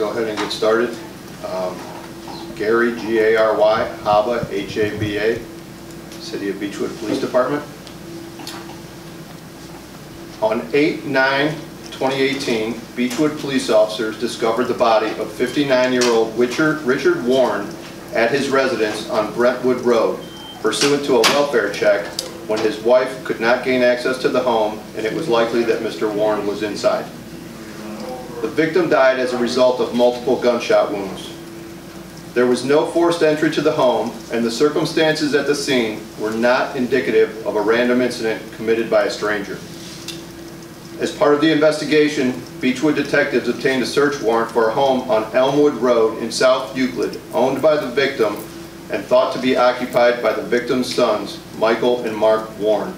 go ahead and get started. Gary, G-A-R-Y, Haba, H-A-B-A, City of Beachwood Police Department. On 8/9/2018, Beachwood police officers discovered the body of 59-year-old Richard Warren at his residence on Brentwood Road, pursuant to a welfare check when his wife could not gain access to the home and it was likely that Mr. Warren was inside. The victim died as a result of multiple gunshot wounds. There was no forced entry to the home, and the circumstances at the scene were not indicative of a random incident committed by a stranger. As part of the investigation, Beachwood detectives obtained a search warrant for a home on Elmwood Road in South Euclid, owned by the victim and thought to be occupied by the victim's sons, Michael and Mark Warren.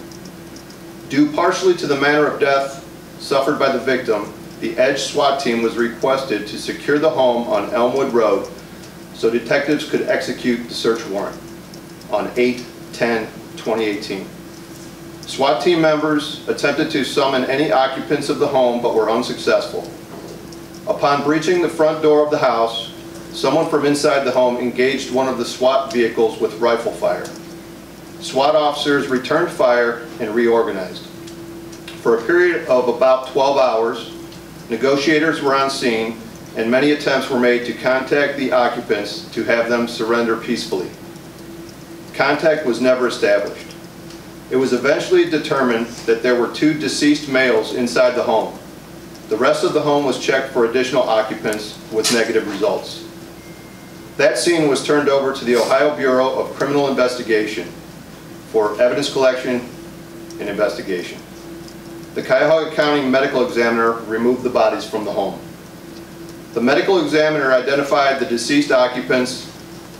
Due partially to the manner of death suffered by the victim, the EDGE SWAT team was requested to secure the home on Elmwood Road so detectives could execute the search warrant on 8/10/2018. SWAT team members attempted to summon any occupants of the home but were unsuccessful. Upon breaching the front door of the house, someone from inside the home engaged one of the SWAT vehicles with rifle fire. SWAT officers returned fire and reorganized. For a period of about 12 hours, negotiators were on scene and many attempts were made to contact the occupants to have them surrender peacefully. Contact was never established. It was eventually determined that there were 2 deceased males inside the home. The rest of the home was checked for additional occupants with negative results. That scene was turned over to the Ohio Bureau of Criminal Investigation for evidence collection and investigation. The Cuyahoga County Medical Examiner removed the bodies from the home. The medical examiner identified the deceased occupants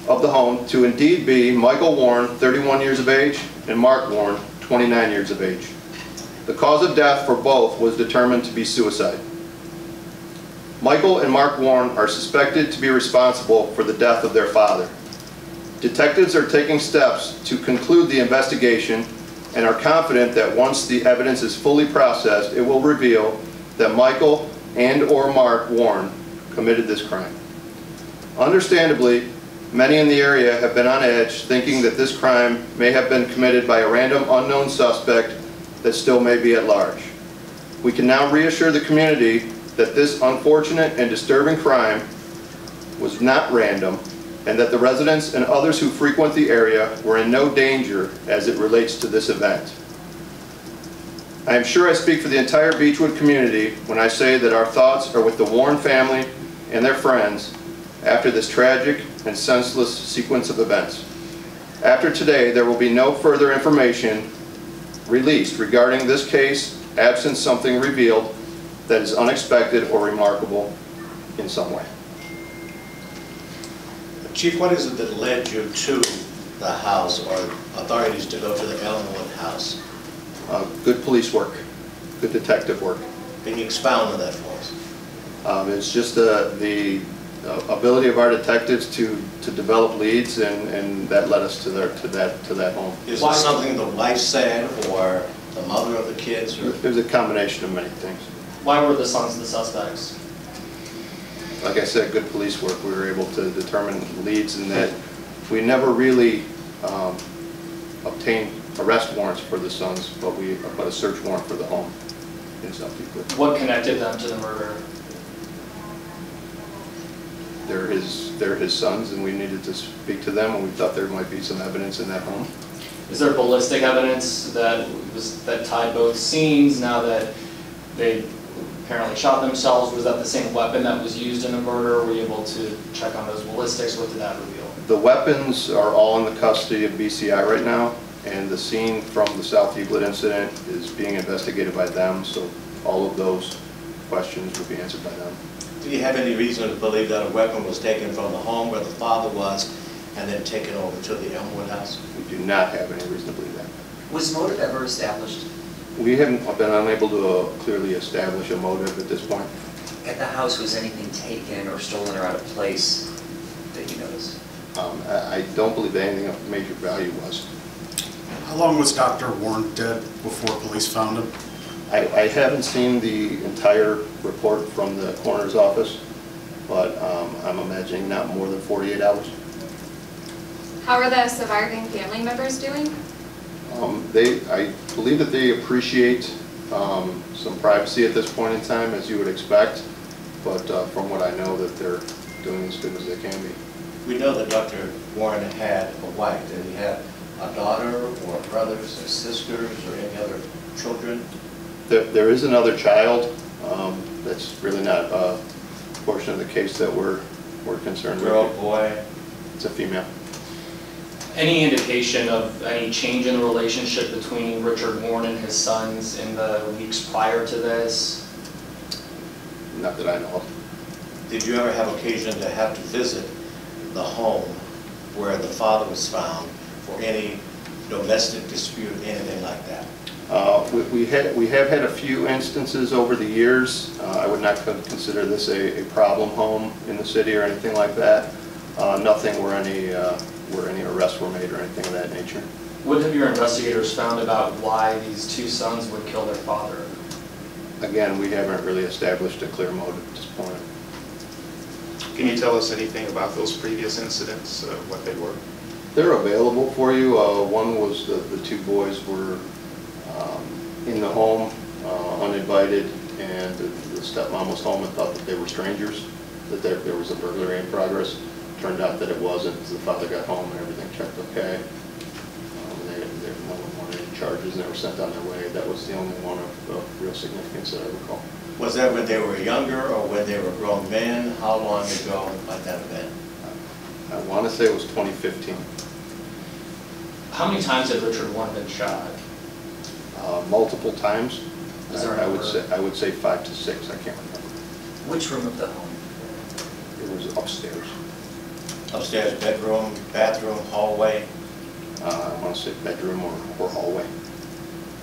of the home to indeed be Michael Warren, 31 years of age, and Mark Warren, 29 years of age. The cause of death for both was determined to be suicide. Michael and Mark Warren are suspected to be responsible for the death of their father. Detectives are taking steps to conclude the investigation and are confident that once the evidence is fully processed, it will reveal that Michael and/or Mark Warren committed this crime. Understandably, many in the area have been on edge, thinking that this crime may have been committed by a random unknown suspect that still may be at large. We can now reassure the community that this unfortunate and disturbing crime was not random, and that the residents and others who frequent the area were in no danger as it relates to this event. I am sure I speak for the entire Beachwood community when I say that our thoughts are with the Warren family and their friends after this tragic and senseless sequence of events. After today, there will be no further information released regarding this case, absent something revealed that is unexpected or remarkable in some way. Chief, what is it that led you to the house or authorities to go to the Elmwood house? Good police work, good detective work. Can you expound on that for us? It's just the ability of our detectives to develop leads, and that led us to that home. Is this something the wife said, or the mother of the kids? Or? It was a combination of many things. Why were the sons the suspects? Like I said, good police work. We were able to determine leads in that we never really obtained arrest warrants for the sons, but we put a search warrant for the home in South Euclid. What connected them to the murder? They're his sons, and we needed to speak to them, and we thought there might be some evidence in that home. Is there ballistic evidence that tied both scenes now that they apparently shot themselves? Was that the same weapon that was used in the murder? Were you able to check on those ballistics? What did that reveal? The weapons are all in the custody of BCI right now, and the scene from the South Euclid incident is being investigated by them, so all of those questions will be answered by them. Do you have any reason to believe that a weapon was taken from the home where the father was and then taken over to the Elmwood house? We do not have any reason to believe that. Was motive ever established? We haven't been unable to clearly establish a motive at this point. At the house, was anything taken or stolen or out of place that you noticed? I don't believe anything of major value was. How long was Dr. Warren dead before police found him? I haven't seen the entire report from the coroner's office. but I'm imagining not more than 48 hours. How are the surviving family members doing? I believe that they appreciate some privacy at this point in time, as you would expect, but from what I know, that they're doing as good as they can be. We know that Dr. Warren had a wife. Did he have a daughter or brothers or sisters or any other children? There is another child. That's really not a portion of the case that we're concerned with. Girl, boy? It's a female. Any indication of any change in the relationship between Richard Warren and his sons in the weeks prior to this? Not that I know of. Did you ever have occasion to have to visit the home where the father was found for any domestic dispute, anything like that? We have had a few instances over the years. I would not consider this a problem home in the city or anything like that. Nothing where any arrests were made or anything of that nature. What have your investigators found about why these two sons would kill their father? Again, we haven't really established a clear motive at this point. Can you tell us anything about those previous incidents, what they were? They're available for you. One was the two boys were in the home uninvited, and the stepmom was home and thought that they were strangers, that there was a burglary in progress. Turned out that it wasn't. The father got home and everything checked okay. No one wanted any charges, and they were sent on their way. That was the only one of real significance that I recall. Was that when they were younger or when they were grown men? How long ago might that have been? I want to say it was 2015. How many times had Richard Warren been shot? Multiple times. Is there a I would say 5 to 6. I can't remember. Which room of the home? It was upstairs. Upstairs, bedroom, bathroom, hallway? I want to say bedroom or hallway.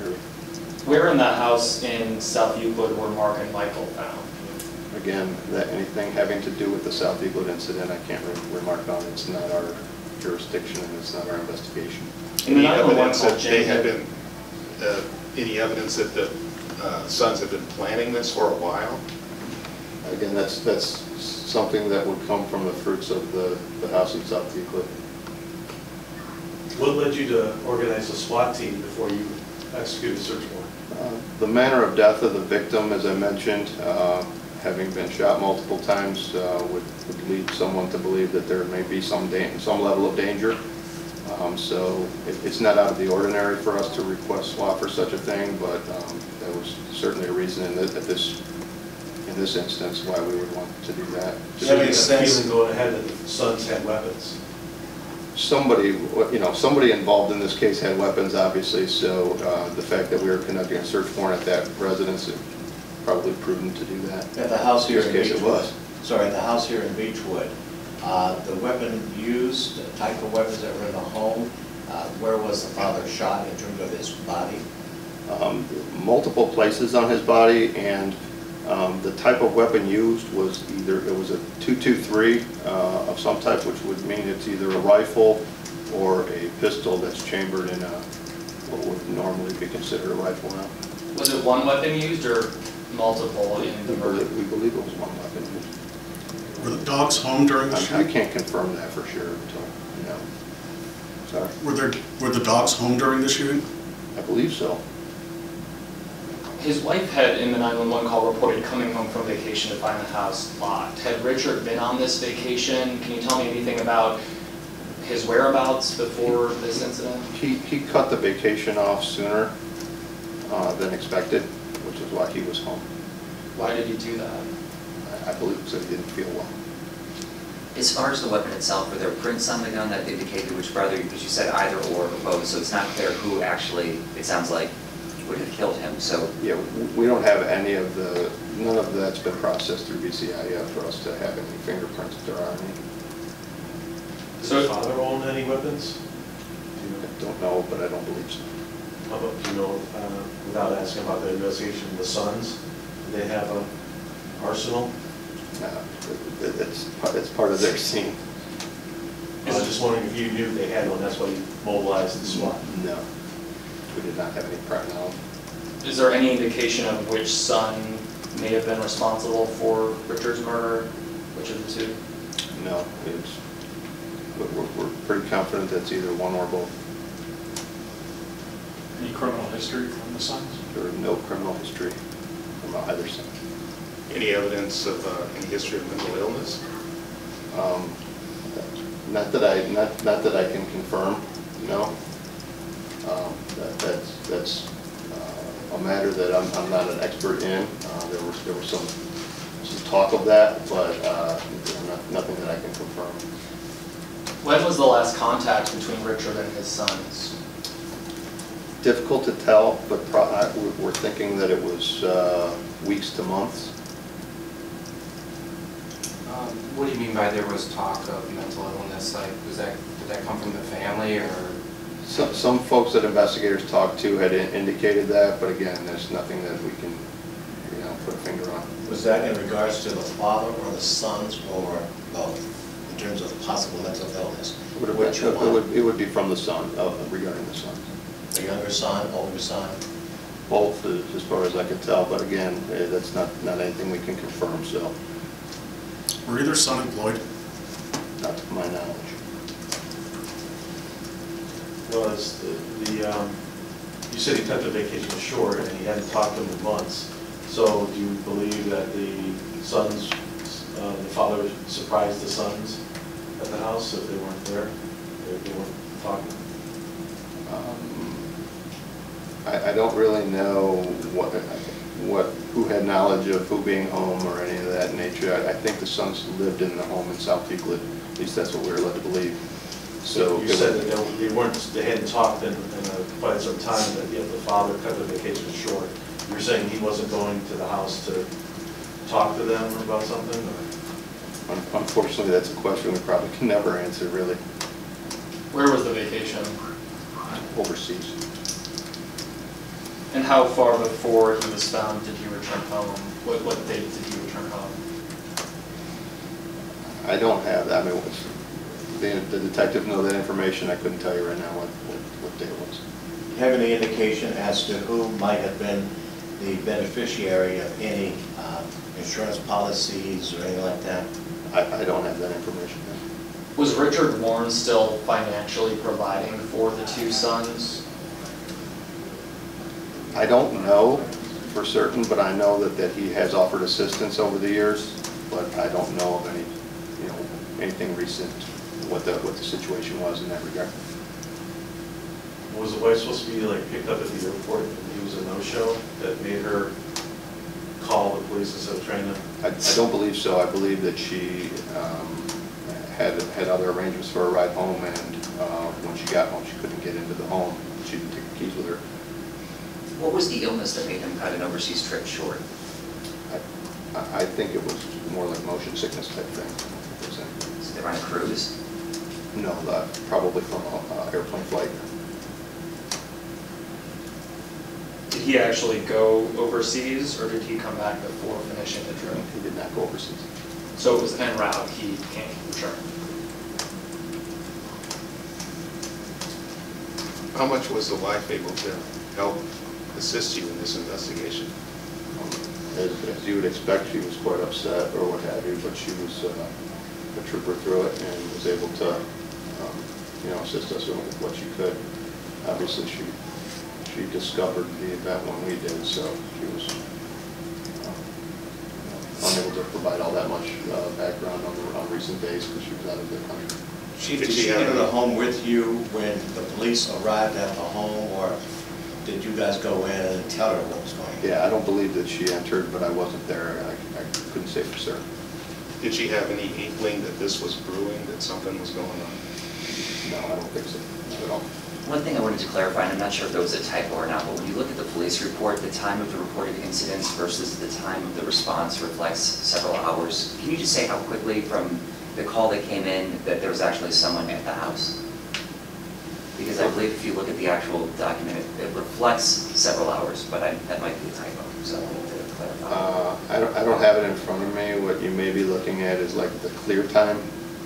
Really. Where in that house in South Euclid were Mark and Michael found? Again, that anything having to do with the South Euclid incident, I can't remark on. It's not our jurisdiction and it's not our investigation. Any evidence that they had been, any evidence that the sons have been planning this for a while? Again, that's something that would come from the fruits of the house in South Euclid. What led you to organize a SWAT team before you executed a search warrant? The manner of death of the victim, as I mentioned, having been shot multiple times, would lead someone to believe that there may be some level of danger. So it's not out of the ordinary for us to request SWAT for such a thing, but there was certainly a reason in this instance why we would want to do that. Does that make sense? Feeling going ahead that the sons had weapons. Somebody involved in this case had weapons, obviously, so the fact that we were conducting a search warrant at that residence, it's probably prudent to do that. At the house here in In this case, it Beachwood. was. Sorry, the house here in Beachwood. The weapon used, the type of weapons that were in the home, where was the father shot in terms of his body? Multiple places on his body, and the type of weapon used was it was a .223 of some type, which would mean it's either a rifle or a pistol that's chambered in what would normally be considered a rifle now. Was it one weapon used or multiple in the murder? We believe it was one weapon used. Were the dogs home during the I shooting? can't confirm that for sure until, sorry. Were the dogs home during the shooting? I believe so. His wife had, in the 911 call, reported coming home from vacation to find the house locked. Had Richard been on this vacation? Can you tell me anything about his whereabouts before this incident? He cut the vacation off sooner than expected, which is why he was home. Why did he do that? I believe so he didn't feel well. As far as the weapon itself, were there prints on the gun that indicated which brother, because you said either or both, so it's not clear who actually, it sounds like, would have killed him, so. Yeah, we don't have none of that's been processed through BCI yet for us to have any fingerprints if there are any. Does the father own any weapons? I don't know, but I don't believe so. How about, without asking about the investigation, the sons, do they have an arsenal? It's part of their scene. I was just wondering if you knew they had one, that's why you mobilized the SWAT. No, we did not have any prior knowledge. Is there any indication of which son may have been responsible for Richard's murder? Which which of the two? No, we're pretty confident that's either one or both. Any criminal history from the sons? There is no criminal history from either son. Any evidence of any history of mental illness? Not that I can confirm, no. That's a matter that I'm not an expert in. There was some talk of that, but nothing that I can confirm. When was the last contact between Richard and his sons? Difficult to tell, but we're thinking that it was weeks to months. What do you mean by there was talk of mental illness? Like, did that come from the family, or? Some folks that investigators talked to had indicated that, but again, there's nothing that we can, put a finger on. Was that in regards to the father or the sons, or both, in terms of possible mental illness? It would be from the son, regarding the son. The younger son, older son? Both, as far as I can tell, but again, that's not anything we can confirm, so. Were either son employed? Not to my knowledge. Was you said he cut the vacation short and he hadn't talked to him in months. So do you believe that the sons, the father surprised the sons at the house if they weren't there, if they weren't talking? I don't really know who had knowledge of who being home or any of that nature. I think the sons lived in the home in South Euclid. At least that's what we were led to believe. So you said that they hadn't talked in quite some time, that yet the father cut the vacation short. You're saying he wasn't going to the house to talk to them about something? Or? Unfortunately, that's a question we probably can never answer, really. Where was the vacation? Overseas. And how far before he was found did he return home? What date did he return home? I don't have that. I mean, the detective know that information. I couldn't tell you right now what day it was. Do you have any indication as to who might have been the beneficiary of any insurance policies or anything like that? I don't have that information. Was Richard Warren still financially providing for the two sons? I don't know for certain, but I know that he has offered assistance over the years, but I don't know of any, anything recent, what the situation was in that regard. Was the wife supposed to be picked up at the airport and he was a no-show that made her call the police instead of trying to? I don't believe so. I believe that she had other arrangements for a ride home, and when she got home, she couldn't get into the home. She didn't take the keys with her. What was the illness that made him cut an overseas trip short? I think it was more like motion sickness type thing. So they were on a cruise? No, probably from an airplane flight. Did he actually go overseas, or did he come back before finishing the trip? He did not go overseas. So it was en route, he came, return. How much was the wife able to help assist you in this investigation? As you would expect, she was quite upset or what have you, but she was a trooper through it and was able to, assist us with what she could. Obviously, she discovered the event when we did, so she was unable to provide all that much background on recent days because she was out of the country. Did she enter the home with you when the police arrived at the home, or did you guys go in and tell her what was going on? Yeah, I don't believe that she entered, but I wasn't there. I couldn't say for certain. Did she have any inkling that this was brewing, that something was going on? No, I don't think so, not at all. One thing I wanted to clarify, and I'm not sure if there was a typo or not, but when you look at the police report, the time of the reported incidents versus the time of the response reflects several hours. Can you just say how quickly from the call that came in that there was actually someone at the house? Because I believe if you look at the actual document, it reflects several hours, but that might be a typo, so I wanted to clarify. I don't have it in front of me. What you may be looking at is like the clear time.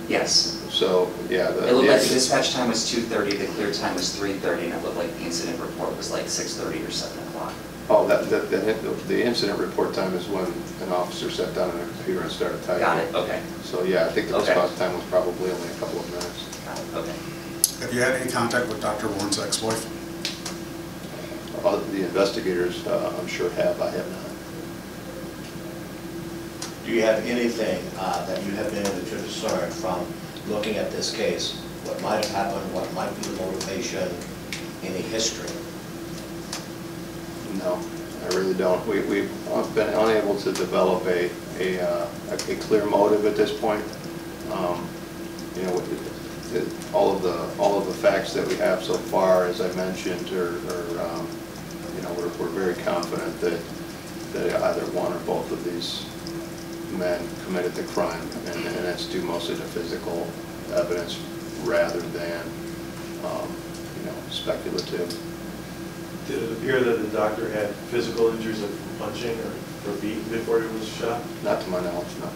Yes. So, yeah. It looked like the dispatch time was 2:30, the clear time was 3:30, and it looked like the incident report was like 6:30 or 7 o'clock. Oh, the incident report time is when an officer sat down on a computer and started typing. Got it, okay. So, yeah, I think the Okay. response time was probably only a couple of minutes. Got it, okay. Have you had any contact with Dr. Warren's ex-wife? The investigators, I'm sure have, I have not. Do you have anything that you have been able to discern from looking at this case? What might have happened, what might be the motivation, any history? No, I really don't. We've been unable to develop a clear motive at this point. You know, all of the facts that we have so far, as I mentioned, are you know, we're very confident that either one or both of these men committed the crime, and that's due mostly to physical evidence rather than you know, speculative. Did it appear that the doctor had physical injuries of punching or beating before he was shot? Not to my knowledge, no.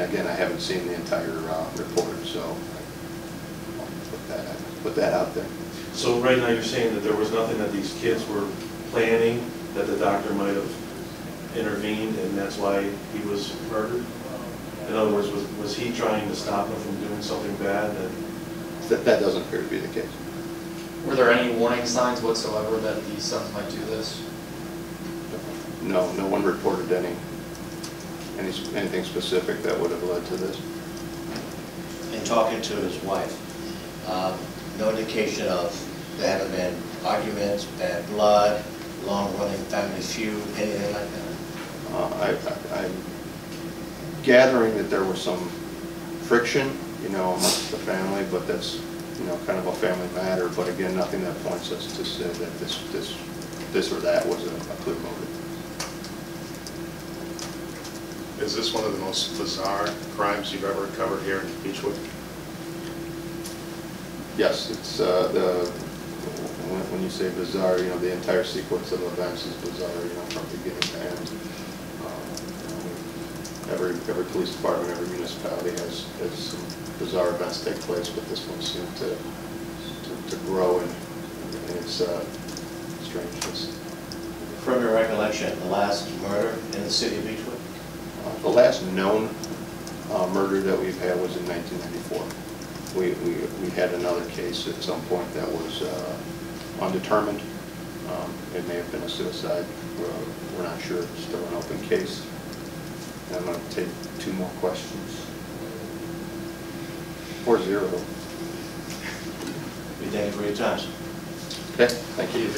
Again, I haven't seen the entire report, so I'll put that out there. So right now you're saying that there was nothing that these kids were planning, that the doctor might have intervened, and that's why he was murdered? In other words, was he trying to stop them from doing something bad? That doesn't appear to be the case. Were there any warning signs whatsoever that these sons might do this? No, no one reported anything specific that would have led to this. In talking to his wife, no indication of there having been arguments, bad blood, long-running family feud, anything like that? I'm gathering that there was some friction, you know, amongst the family, but that's, you know, kind of a family matter. But again, nothing that points us to say that this or that was a clear motive. Is this one of the most bizarre crimes you've ever covered here in Beachwood? Yes, it's when you say bizarre, you know, the entire sequence of events is bizarre, you know, from beginning to end. You know, every police department, every municipality has some bizarre events take place, but this one seemed to grow in its strangeness. From your recollection, the last murder in the city of Beachwood? The last known murder that we've had was in 1994. We had another case at some point that was undetermined. It may have been a suicide. We're not sure. It's still an open case. And I'm going to take 2 more questions. 4-0. We thank you for your time. Okay, thank you.